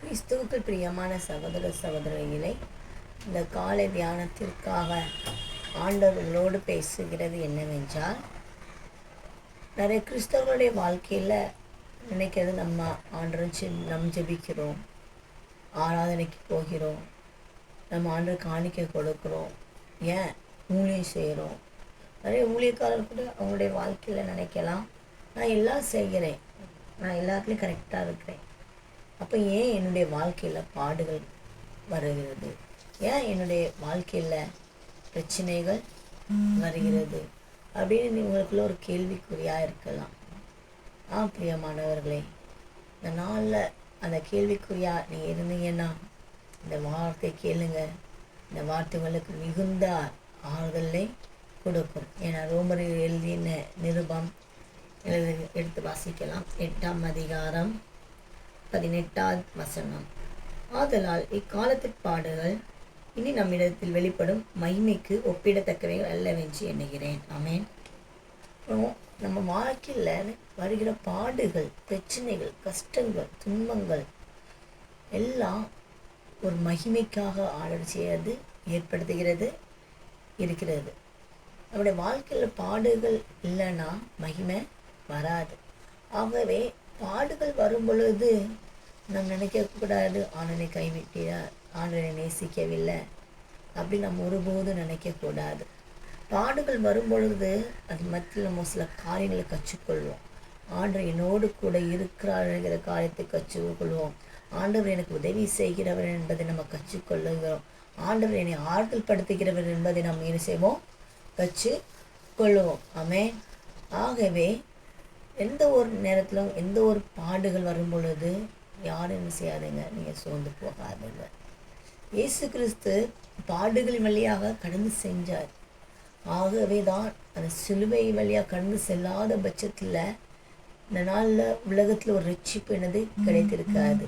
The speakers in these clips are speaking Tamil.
கிறிஸ்துவுக்குள் பிரியமான சகோதர சகோதரிகளை, இந்த காலை தியானத்திற்காக ஆண்டவர்களோடு பேசுகிறது என்னவென்றால், நிறைய கிறிஸ்தவர்களுடைய வாழ்க்கையில் நினைக்கிறது நம்ம ஆண்டவர் நம் ஜெபிக்கிறோம், ஆராதனைக்கு போகிறோம், நம்ம ஆண்டவர் காணிக்கை கொடுக்குறோம், ஏன் ஊழியம் செய்கிறோம். நிறைய ஊழியக்காரர் கூட அவங்களுடைய வாழ்க்கையில் நினைக்கலாம், நான் எல்லாம் செய்கிறேன், நான் எல்லாத்துலேயும் கரெக்டாக இருக்கிறேன், அப்போ ஏன் என்னுடைய வாழ்க்கையில் பாடுகள் வருகிறது, ஏன் என்னுடைய வாழ்க்கையில் பிரச்சனைகள் வருகிறது அப்படின்னு உங்களுக்குள்ள ஒரு கேள்விக்குறியாக இருக்கலாம். பிரியமானவர்களே, இந்த நாளில் அந்த கேள்விக்குறியாக நீங்கள் இருந்தீங்கன்னா இந்த வார்த்தை கேளுங்க. இந்த வார்த்தை உங்களுக்கு மிகுந்த ஆறுதலை கொடுக்கும். ஏன்னா ரோமரில் எழுதின நிருபம் எடுத்து வாசிக்கலாம். 8ஆம் அதிகாரம் 18ஆம் வசனம். ஆதலால் இக்காலத்து பாடுகள் இனி நம்மிடத்தில் வெளிப்படும் மகிமைக்கு ஒப்பிடத்தக்கவைகள் அல்லவென்று எண்ணுகிறேன். ஆமென். நம்ம வாழ்க்கையில் வருகிற பாடுகள், பிரச்சனைகள், கஷ்டங்கள், துன்பங்கள் எல்லாம் ஒரு மகிமைக்காக ஆர்டர் செய்யறது ஏற்படுத்துகிறது இருக்கிறது. நம்முடைய வாழ்க்கையில் பாடுகள் இல்லைன்னா மகிமை வராது. ஆகவே பாடுகள் வரும் பொழுது நம்ம நினைக்கக்கூடாது, ஆண்டவனை கைவிட்டார், ஆண்டவனை நேசிக்கவில்லை அப்படி நம்ம ஒருபோதும் நினைக்கக்கூடாது. பாடுகள் வரும் பொழுது அது மத்தியில் நம்ம சில காரியங்களை கற்றுக்கொள்வோம். ஆண்டவர் என்னோடு கூட இருக்கிறாருங்கிற காரியத்தை கற்றுக்கொள்வோம். ஆண்டவர் எனக்கு உதவி செய்கிறவர் என்பதை நம்ம கற்றுக்கொள்ளுகிறோம். ஆண்டவர் என்னை ஆறுதல் படுத்துகிறவர் என்பதை நம்ம என்ன செய்வோம், கற்றுக்கொள்வோம். ஆமென். ஆகவே எந்த ஒரு நேரத்திலும் எந்த ஒரு பாடுகள் வரும் பொழுது யாரும் என்ன செய்யாதுங்க, நீங்கள் சோர்ந்து போகாதுங்க. இயேசு கிறிஸ்து பாடுகளின் வழியாக கடந்து செஞ்சார். ஆகவே தான் அந்த சிலுவை வழியாக கடந்து செல்லாத பட்சத்தில் இந்த நாளில் உலகத்தில் ஒரு ரட்சிப்பு என்னது கிடைத்திருக்காது.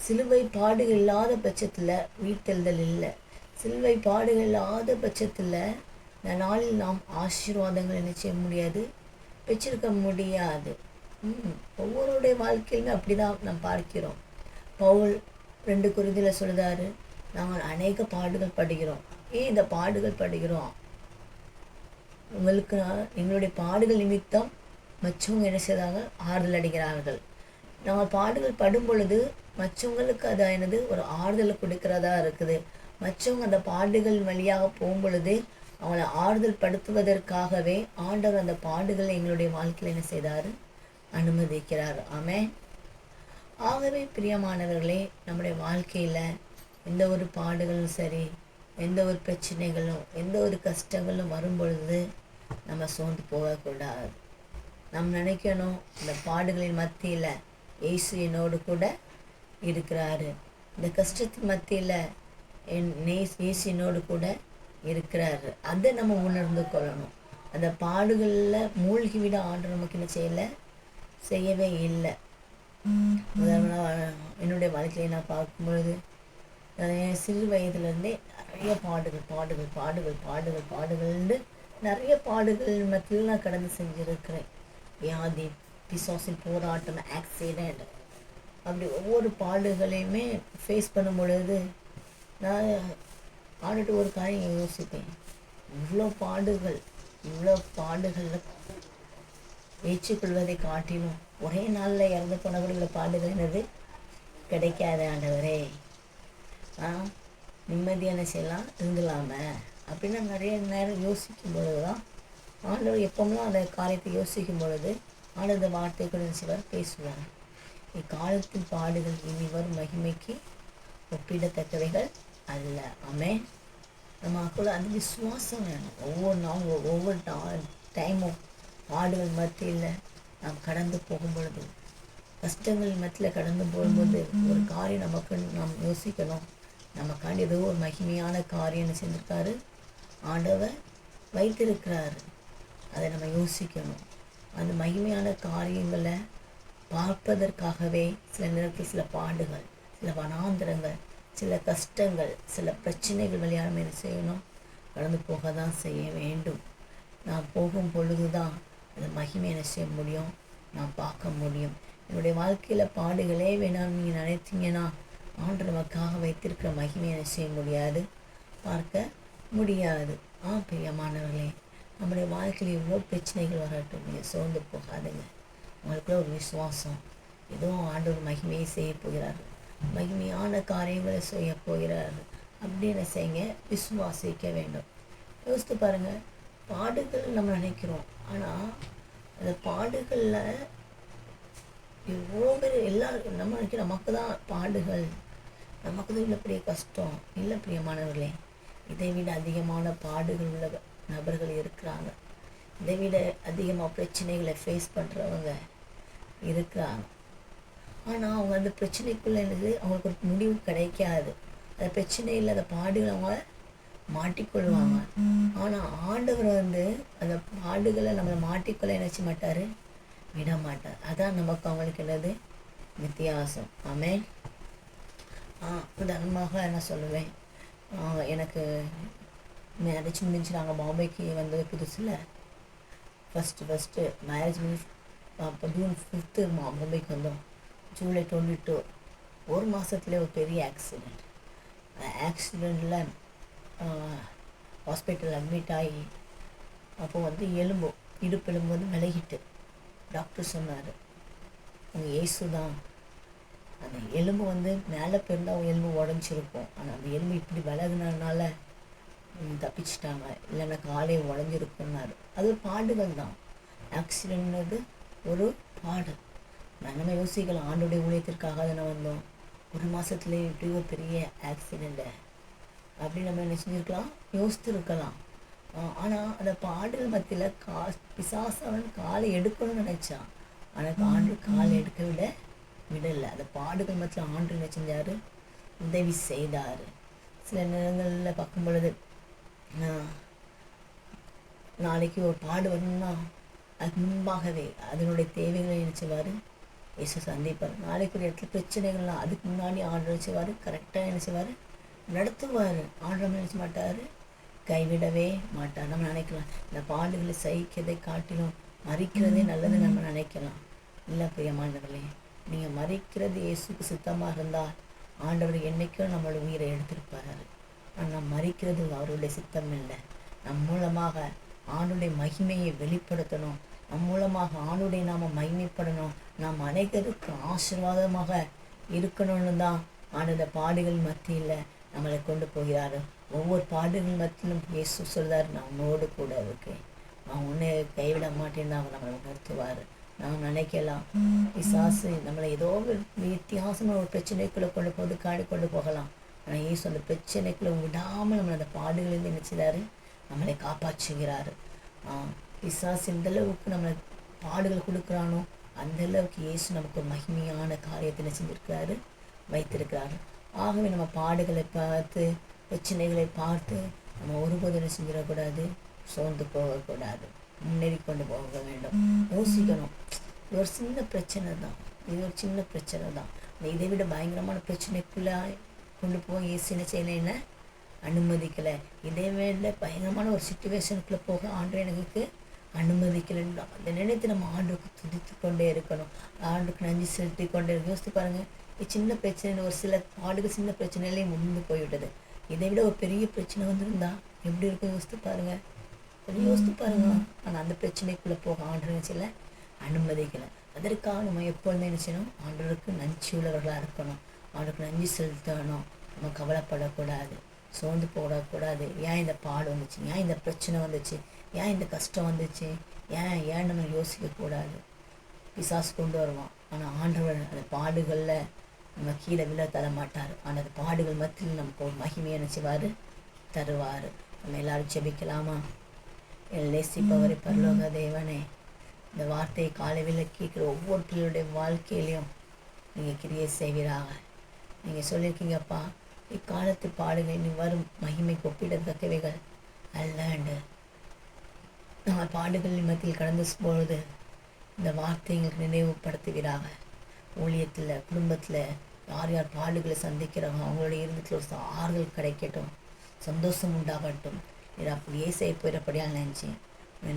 சிலுவை பாடுகள் இல்லாத பட்சத்தில் உயிர்த்தெழுதல் இல்லை. சிலுவை பாடுகள் இல்லாத பட்சத்தில் இந்த நாளில் நாம் ஆசீர்வாதங்கள் என்ன செய்ய முடியாது, வச்சிருக்க முடியாது. ஒவ்வொருடைய வாழ்க்கையிலுமே அப்படி தான் நாம் பார்க்கிறோம். பவுல் 2 கொரிந்தியில் சொல்லுதாரு, நாங்கள் அநேக பாடுகள் படுகிறோம். ஏன் இந்த பாடுகள் படுகிறோம்? உங்களுக்கு எங்களுடைய பாடுகள் நிமித்தம் மற்றவங்க என்ன செய்தாங்க, ஆறுதல் அடைகிறார்கள். நாங்கள் பாடுகள் படும் பொழுது மற்றவங்களுக்கு அது என்னது ஒரு ஆறுதலை கொடுக்கிறதா இருக்குது. மற்றவங்க அந்த பாடுகள் வழியாக போகும் பொழுது அவங்களை ஆறுதல் படுத்துவதற்காகவே ஆண்டவர் அந்த பாடுகளை எங்களுடைய வாழ்க்கையில் என்ன செய்தார், அனுமதிக்கிறார். ஆமென். ஆகவே பிரியமானவர்களே, நம்முடைய வாழ்க்கையில் எந்த ஒரு பாடுகளும் சரி, எந்த ஒரு பிரச்சனைகளும் எந்த ஒரு கஷ்டங்களும் வரும் பொழுது நம்ம சோர்ந்து போகக்கூடாது. நம்ம நினைக்கணும், இந்த பாடுகளின் மத்தியில் இயேசு என்னோடு கூட இருக்கிறாரு. இந்த கஷ்டத்தின் மத்தியில் இயேசு என்னோடு கூட இருக்கிறாரு. அதை நம்ம உணர்ந்து கொள்ளணும். அந்த பாடுகளில் மூழ்கி விட ஆண்டவர் நமக்கு என்ன செய்யவே இல்லை. என்னுடைய வாழ்க்கையை நான் பார்க்கும் பொழுது என் சிறு வயதுலேருந்தே நிறைய பாடுகள்னு நிறைய பாடுகள் மத்தியில் நான் கடந்து செஞ்சுருக்கிறேன். வியாதி, பிசாசின் போராட்டம், ஆக்சிடெண்ட், அப்படி ஒவ்வொரு பாடுகளையுமே ஃபேஸ் பண்ணும் பொழுது நான் ஆண்டுட்டு ஒரு காரியம் யோசிப்பேன். இவ்வளோ பாடுகளில் ஏற்றுக்கொள்வதை காட்டிலும் ஒரே நாளில் இறந்து போனபடி இவ்வளோ பாடுகள் என்னது கிடைக்காது ஆண்டவரே, நிம்மதியான செய்யலாம் இருந்துலாமே அப்படின்னு நான் நிறைய நேரம் யோசிக்கும் பொழுது தான் ஆண்டவர் எப்போமெல்லாம் அந்த காரியத்தை யோசிக்கும் பொழுது ஆண்டவர் இந்த வார்த்தைகளுடன் சிலர் பேசுவார். இக்காலத்தில் பாடுகள் இனி வரும் மகிமைக்கு ஒப்பிடத்தக்கவைகள் அல்ல. ஆமென். நமக்குள்ள அந்த விசுவாசம் வேணும். ஒவ்வொரு நாளும் ஒவ்வொரு டைமும் பாடுகள் மத்தியில் நாம் கடந்து போகும் பொழுது, கஷ்டங்கள் மத்தியில் கடந்து போகும்போது ஒரு காரியம் நாம் யோசிக்கணும். நமக்காண்டி ஏதோ ஒரு மகிமையான காரியம் செஞ்சிருக்காரு, ஆண்டவர் வைத்திருக்கிறாரு. அதை நம்ம யோசிக்கணும். அந்த மகிமையான காரியங்களை பார்ப்பதற்காகவே சில நேரத்தில் சில பாடுகள், சில வனாந்திரங்கள், சில கஷ்டங்கள், சில பிரச்சனைகள் வழியாக என்ன செய்யணும், கடந்து போக தான் செய்ய வேண்டும். நாம் போகும் பொழுது தான் அந்த மகிமை என்ன செய்ய முடியும், நாம் பார்க்க முடியும். என்னுடைய வாழ்க்கையில் பாடுகளே வேணாம் நீங்கள் நினைத்தீங்கன்னா ஆண்டு நமக்காக வைத்திருக்கிற மகிமையை செய்ய முடியாது, பார்க்க முடியாது. பிரியமானவர்களே, நம்முடைய வாழ்க்கையில் எவ்வளோ பிரச்சனைகள் வரட்டும், நீங்கள் சோர்ந்து போகாதுங்க. உங்களுக்குள்ள ஒரு விசுவாசம், ஏதோ ஆண்டவர் மகிமையை செய்ய போகிறார், மகிமையான காரியங்களை செய்ய போகிறார் அப்படின்னு செய்யுங்க. விசுவாசிக்க வேண்டும். யோசித்து பாருங்கள், பாடுகள் நம்ம நினைக்கிறோம், ஆனால் அந்த பாடுகளில் எவ்வளோ பேர் எல்லாரும் நம்ம நினைக்கிறோம் நமக்கு தான் பாடுகள், நமக்கு தான் இவ்வளோ பெரிய கஷ்டம். இல்லை பிரியமானவர்களே, இதை விட அதிகமான பாடுகள் உள்ள நபர்கள் இருக்கிறாங்க. இதை விட அதிகமாக பிரச்சனைகளை ஃபேஸ் பண்ணுறவங்க இருக்கிறாங்க. ஆனால் அவங்க அந்த பிரச்சனைக்குள்ளே என்னது, அவங்களுக்கு ஒரு முடிவு கிடைக்காது. அந்த பிரச்சனையில் அந்த பாடுகள் அவங்க மாட்டிக்கொள்வாங்க. ஆனால் ஆண்டவர் அந்த பாடுகளை நம்மளை மாட்டிக்கொள்ள நினைச்ச மாட்டார், விட மாட்டார். அதான் நமக்கு அவங்களுக்கு என்னது வித்தியாசம். ஆமென். உதாரணமாக என்ன சொல்லுவேன், எனக்கு மேரேஜ் முடிஞ்சு நாங்கள் பாம்பேக்கு வந்தது புதுசில் ஃபஸ்ட்டு மேரேஜ் முடிஞ்சு அப்போ ஜூன் 5 பாம்பேக்கு வந்தோம். ஜூலை 22 ஒரு மாதத்துலேயே ஒரு பெரிய ஆக்சிடெண்ட். ஆக்சிடெண்ட்டில் ஹாஸ்பிட்டல் அட்மிட் ஆகி அப்போ இடுப்பெலும்பு விலகிட்டு டாக்டர் சொன்னார், உங்கள் இயேசு தான். அந்த எலும்பு மேலே போயிருந்தால் எலும்பு உடஞ்சிருக்கும், ஆனால் அந்த எலும்பு இப்படி விலகுனதுனால தப்பிச்சிட்டாங்க, இல்லைன்னா காலே உடஞ்சிருக்குன்னாரு. அது ஒரு பாடுகள் தான். ஆக்சிடென்ட்னது ஒரு பாடு. நம்ம யோசிக்கலாம், ஆண்டோடைய ஊழியத்திற்காக தானே வந்தோம், ஒரு மாதத்துலேயே இப்படி ஒரு பெரிய ஆக்சிடெண்ட்டு அப்படின்னு நம்ம என்ன செஞ்சுருக்கலாம், யோசித்துருக்கலாம். ஆனால் அந்த பாடுகள் மத்தியில் பிசாசவன் காலை எடுக்கணும்னு நினச்சான், ஆனால் ஆண்டு காலை எடுக்க விடலை. அந்த பாடுகள் மத்தியில் ஆண்டு என்ன செஞ்சார், உதவி செய்தார். சில நேரங்களில் பார்க்கும் பொழுது நாளைக்கு ஒரு பாடு வரணும்னா அதுக்கு முன்பாகவே அதனுடைய தேவைகளை நினச்சிவார் இயேசு சந்திப்பார். நாளைக்கு ஒரு இடத்துல பிரச்சனைகள்லாம் அதுக்கு முன்னாடி ஆண்டு நினச்சிவார், கரெக்டாக நினச்சிவார், நடத்துவார். ஆண்டவர் நினைச்ச மாட்டார், கைவிடவே மாட்டார். நம்ம நினைக்கலாம் இந்த பாடுகளை சகிக்கிறதை காட்டிலும் மறிக்கிறதே நல்லது நம்ம நினைக்கலாம். இல்லை பிரியமானவர்களே, நீங்கள் மறிக்கிறது இயேசுக்கு சுத்தமாக இருந்தால் ஆண்டவர் என்றைக்கும் நம்மளோட உயிரை எடுத்திருப்பார். ஆனால் மறிக்கிறது அவருடைய சித்தம் இல்லை. நம் மூலமாக ஆண்டுடைய மகிமையை வெளிப்படுத்தணும், நம் மூலமாக ஆண்டுடைய நாம மகிமைப்படணும், நாம் அனைவருக்கு ஆசீர்வாதமாக இருக்கணும்னு தான் ஆண்டு பாடுகள் மத்தியில் நம்மளை கொண்டு போகிறாரு. ஒவ்வொரு பாடுகள் மத்தியிலும் இயேசு சொல்றாரு, நான் உன்னோடு கூட இருக்கேன், நான் உன்னை கைவிட மாட்டேன்னு அவர் நம்மளை உணர்த்துவார். நாம் நினைக்கலாம் பிசாசு நம்மளை ஏதோ ஒரு வித்தியாசமான ஒரு பிரச்சனைக்குள்ளே கொண்டு போகலாம். ஆனால் இயேசு அந்த பிரச்சனைக்குள்ளே விடாமல் நம்மளை அந்த பாடுகளிலிருந்து நினைச்சிடாரு, நம்மளை காப்பாற்றுகிறாரு. பிசாசு எந்த அளவுக்கு நம்மளை பாடுகள் கொடுக்குறானோ அந்த அளவுக்கு இயேசு நமக்கு ஒரு மகிமையான காரியத்தை செஞ்சிருக்கிறாரு, வைத்திருக்கிறாரு. ஆகவே நம்ம பாடுகளை பார்த்து பிரச்சனைகளை பார்த்து நம்ம ஒருபோதும் என்ன செஞ்சிடக்கூடாது, சோர்ந்து போகக்கூடாது, முன்னேறி கொண்டு போக வேண்டும். யோசிக்கணும், இது ஒரு சின்ன பிரச்சனை தான், இது ஒரு சின்ன பிரச்சனை தான், இதை விட பயங்கரமான பிரச்சனைக்குள்ளே கொண்டு போக இயேசு என்ன செய்யலைன்னு அனுமதிக்கலை. இதே வேண்ட பயங்கரமான ஒரு சிச்சுவேஷனுக்குள்ளே போக ஆண்டு எனக்கு அனுமதிக்கலைன்னு அந்த நினைத்து நம்ம ஆண்டுக்கு துதித்து கொண்டே இருக்கணும், ஆண்டுக்கு நன்றி செலுத்தி கொண்டே இருக்கணும். யோசித்து பாருங்கள், சின்ன பிரச்சனை ஒரு சில பாடுகள் சின்ன பிரச்சனையிலே முடிந்து போய்விட்டது. இதை விட ஒரு பெரிய பிரச்சனை வந்திருந்தா எப்படி இருக்கும் யோசித்து பாருங்க, யோசித்து பாருங்க. ஆனால் அந்த பிரச்சனைக்குள்ளே போக ஆண்டு நினைச்சல அனுமதிக்கலை. அதற்காக நம்ம எப்பொழுதுமே நினைச்சணும், ஆண்டவருக்கு நன்றி உள்ளவர்களாக இருக்கணும், அவனுக்கு நன்றி செலுத்தணும். நம்ம கவலைப்படக்கூடாது, சோர்ந்து போடக்கூடாது. ஏன் இந்த பாடு வந்துச்சு, ஏன் இந்த பிரச்சனை வந்துச்சு, ஏன் இந்த கஷ்டம் வந்துச்சு, ஏன் நம்ம யோசிக்கக்கூடாது. பிசாசு கொண்டு வருவான், ஆனால் ஆண்டவர் அந்த பாடுகளில் நம்ம கீழே விழ தர மாட்டார். ஆனால் அந்த பாடுகள் மத்தியில் நமக்கு ஒரு மகிமையை நினைச்சுவார், தருவார். நம்ம எல்லாரும் ஜெபிக்கலாமா? நேசிப்பவரை பரலோக தேவனே, இந்த வார்த்தையை காலையில் கேட்குற ஒவ்வொரு பிள்ளைகளுடைய வாழ்க்கையிலையும் நீங்கள் கிரியை செய்வீராக. நீங்கள் சொல்லியிருக்கீங்கப்பா, இக்காலத்து பாடுகள் இனி வரும் மகிமைக்கு ஒப்பிடத்தக்கவைகள் அல்லண்டு. நாங்கள் பாடுகளின் மத்தியில் கடந்து பொழுது இந்த வார்த்தை எங்களுக்கு நினைவுபடுத்துவீராக. ஊழியத்தில் குடும்பத்தில் யார் யார் பாடுகளை சந்திக்கிறாங்க அவங்களுடைய இருந்தத்தில் ஒரு ஆறுதல் கிடைக்கட்டும், சந்தோஷம் உண்டாகட்டும். இது அப்படியே செய்ய போயிடப்படியால் நினச்சி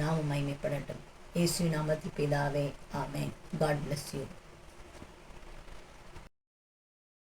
நாம மகிமைப்படட்டும். இயேசு நாமத்தில் பிதாவே, ஆமென். God bless you.